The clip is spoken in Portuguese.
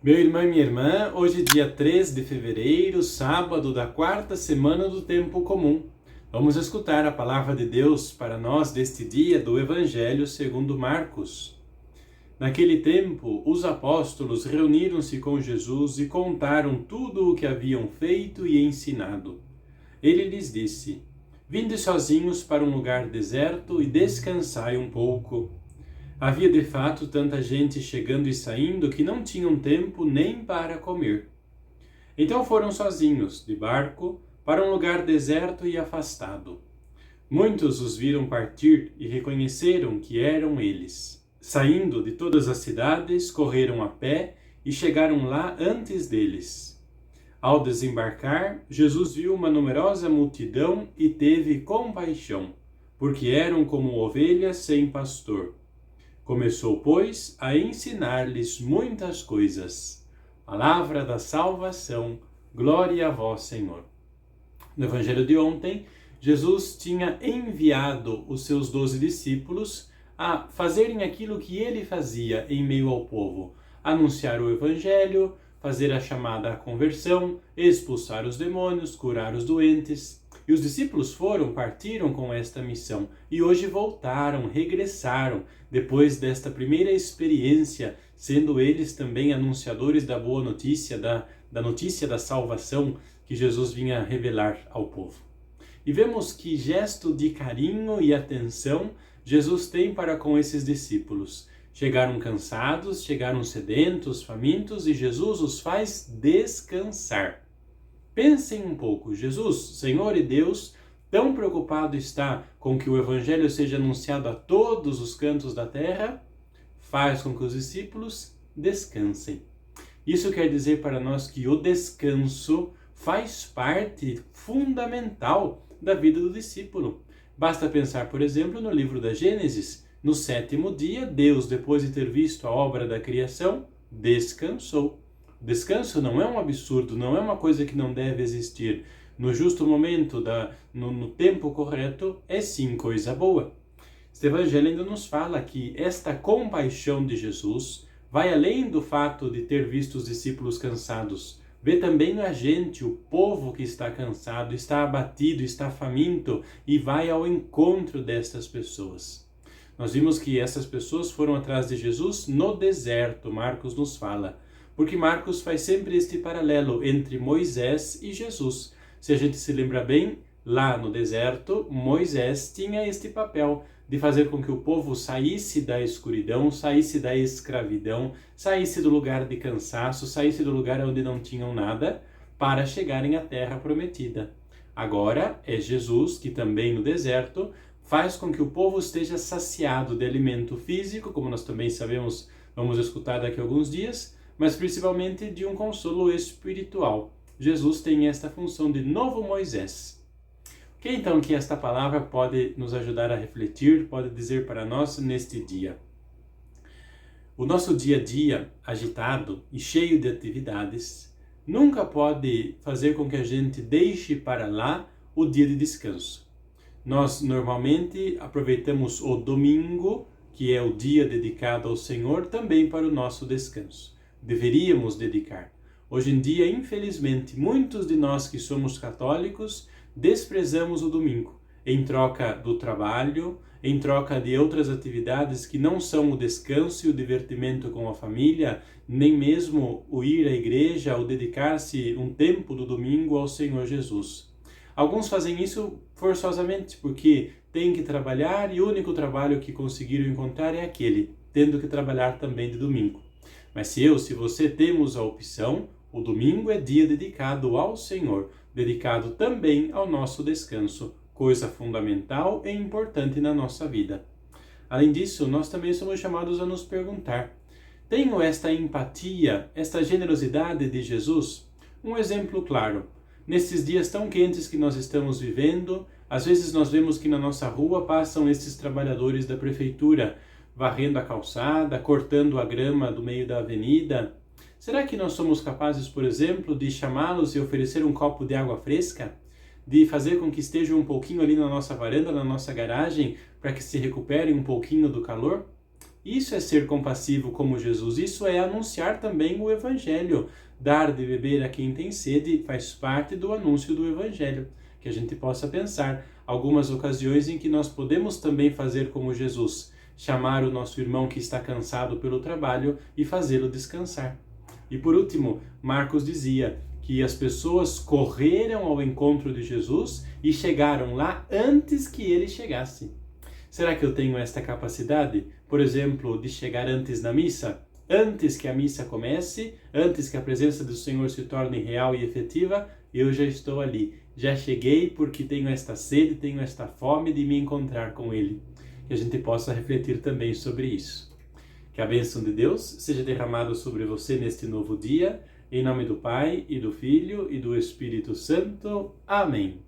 Meu irmão e minha irmã, hoje dia 3 de fevereiro, sábado da quarta semana do tempo comum. Vamos escutar a palavra de Deus para nós deste dia do Evangelho segundo Marcos. Naquele tempo, os apóstolos reuniram-se com Jesus e contaram tudo o que haviam feito e ensinado. Ele lhes disse: Vinde sozinhos para um lugar deserto e descansai um pouco. Havia de fato tanta gente chegando e saindo que não tinham tempo nem para comer. Então foram sozinhos, de barco, para um lugar deserto e afastado. Muitos os viram partir e reconheceram que eram eles. Saindo de todas as cidades, correram a pé e chegaram lá antes deles. Ao desembarcar, Jesus viu uma numerosa multidão e teve compaixão, porque eram como ovelhas sem pastor. Começou, pois, a ensinar-lhes muitas coisas. Palavra da salvação, glória a vós, Senhor. No Evangelho de ontem, Jesus tinha enviado os seus 12 discípulos a fazerem aquilo que ele fazia em meio ao povo: anunciar o Evangelho, fazer a chamada à conversão, expulsar os demônios, curar os doentes. E os discípulos partiram com esta missão e hoje voltaram, regressaram, depois desta primeira experiência, sendo eles também anunciadores da boa notícia, da notícia da salvação que Jesus vinha revelar ao povo. E vemos que gesto de carinho e atenção Jesus tem para com esses discípulos. Chegaram cansados, chegaram sedentos, famintos, e Jesus os faz descansar. Pensem um pouco, Jesus, Senhor e Deus, tão preocupado está com que o Evangelho seja anunciado a todos os cantos da terra, faz com que os discípulos descansem. Isso quer dizer para nós que o descanso faz parte fundamental da vida do discípulo. Basta pensar, por exemplo, no livro da Gênesis. No 7º dia, Deus, depois de ter visto a obra da criação, descansou. Descanso não é um absurdo, não é uma coisa que não deve existir. No justo momento, no tempo correto, é sim coisa boa. Este Evangelho ainda nos fala que esta compaixão de Jesus vai além do fato de ter visto os discípulos cansados. Vê também a gente, o povo que está cansado, está abatido, está faminto e vai ao encontro destas pessoas. Nós vimos que essas pessoas foram atrás de Jesus no deserto, Marcos nos fala. Porque Marcos faz sempre este paralelo entre Moisés e Jesus. Se a gente se lembra bem, lá no deserto, Moisés tinha este papel de fazer com que o povo saísse da escuridão, saísse da escravidão, saísse do lugar de cansaço, saísse do lugar onde não tinham nada, para chegarem à terra prometida. Agora é Jesus que também no deserto faz com que o povo esteja saciado de alimento físico, como nós também sabemos, vamos escutar daqui a alguns dias, mas principalmente de um consolo espiritual. Jesus tem esta função de novo Moisés. O que então que esta palavra pode nos ajudar a refletir, pode dizer para nós neste dia? O nosso dia a dia, agitado e cheio de atividades, nunca pode fazer com que a gente deixe para lá o dia de descanso. Nós normalmente aproveitamos o domingo, que é o dia dedicado ao Senhor, também para o nosso descanso. Deveríamos dedicar. Hoje em dia, infelizmente, muitos de nós que somos católicos desprezamos o domingo, em troca do trabalho, em troca de outras atividades que não são o descanso e o divertimento com a família, nem mesmo o ir à igreja ou dedicar-se um tempo do domingo ao Senhor Jesus. Alguns fazem isso forçosamente, porque têm que trabalhar e o único trabalho que conseguiram encontrar é aquele, tendo que trabalhar também de domingo. Mas se você temos a opção, o domingo é dia dedicado ao Senhor, dedicado também ao nosso descanso, coisa fundamental e importante na nossa vida. Além disso, nós também somos chamados a nos perguntar: tenho esta empatia, esta generosidade de Jesus? Um exemplo claro. Nesses dias tão quentes que nós estamos vivendo, às vezes nós vemos que na nossa rua passam esses trabalhadores da prefeitura, varrendo a calçada, cortando a grama do meio da avenida. Será que nós somos capazes, por exemplo, de chamá-los e oferecer um copo de água fresca? De fazer com que estejam um pouquinho ali na nossa varanda, na nossa garagem, para que se recuperem um pouquinho do calor? Isso é ser compassivo como Jesus, isso é anunciar também o Evangelho. Dar de beber a quem tem sede faz parte do anúncio do Evangelho. Que a gente possa pensar algumas ocasiões em que nós podemos também fazer como Jesus, chamar o nosso irmão que está cansado pelo trabalho e fazê-lo descansar. E por último, Marcos dizia que as pessoas correram ao encontro de Jesus e chegaram lá antes que ele chegasse. Será que eu tenho esta capacidade, por exemplo, de chegar antes na missa? Antes que a missa comece, antes que a presença do Senhor se torne real e efetiva, eu já estou ali. Já cheguei porque tenho esta sede, tenho esta fome de me encontrar com Ele. Que a gente possa refletir também sobre isso. Que a bênção de Deus seja derramada sobre você neste novo dia, em nome do Pai, e do Filho, e do Espírito Santo. Amém.